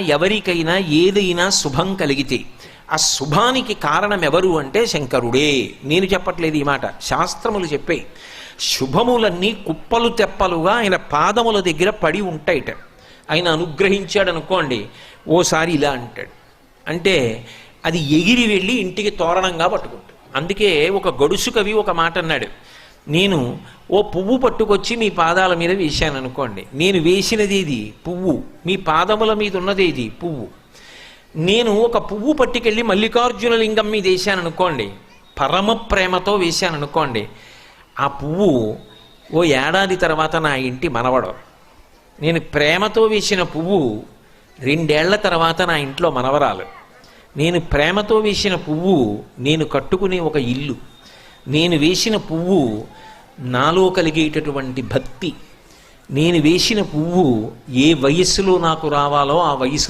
ఎవరికైనా ఏదైనా శుభం కలిగితే ఆ శుభానికి కారణం ఎవరు అంటే శంకరుడే. నేను చెప్పట్లేదు ఈ మాట, శాస్త్రములు చెప్పే. శుభములన్నీ కుప్పలు తెప్పలుగా ఆయన పాదముల దగ్గర పడి ఉంటాయిట. ఆయన అనుగ్రహించాడు అనుకోండి, ఓసారి ఇలా అంటాడు అంటే అది ఎగిరి వెళ్ళి ఇంటికి తోరణంగా పట్టుకుంటాడు. అందుకే ఒక గడుసు కవి ఒక మాట అన్నాడు, నేను ఓ పువ్వు పట్టుకొచ్చి మీ పాదాల మీద వేశాను అనుకోండి, నేను వేసినది ఇది పువ్వు, మీ పాదముల మీద ఉన్నది ఇది పువ్వు. నేను ఒక పువ్వు పట్టుకెళ్ళి మల్లికార్జున లింగం మీద వేశాను అనుకోండి, పరమ ప్రేమతో వేశాను అనుకోండి, ఆ పువ్వు ఓ ఏడాది తర్వాత నా ఇంటి మనవడు. నేను ప్రేమతో వేసిన పువ్వు 2 ఏళ్ల తర్వాత నా ఇంట్లో మనవరాలు. నేను ప్రేమతో వేసిన పువ్వు నేను కట్టుకునే ఒక ఇల్లు. నేను వేసిన పువ్వు నాలో కలిగేటటువంటి భక్తి. నేను వేసిన పువ్వు ఏ వయస్సులో నాకు రావాలో ఆ వయసు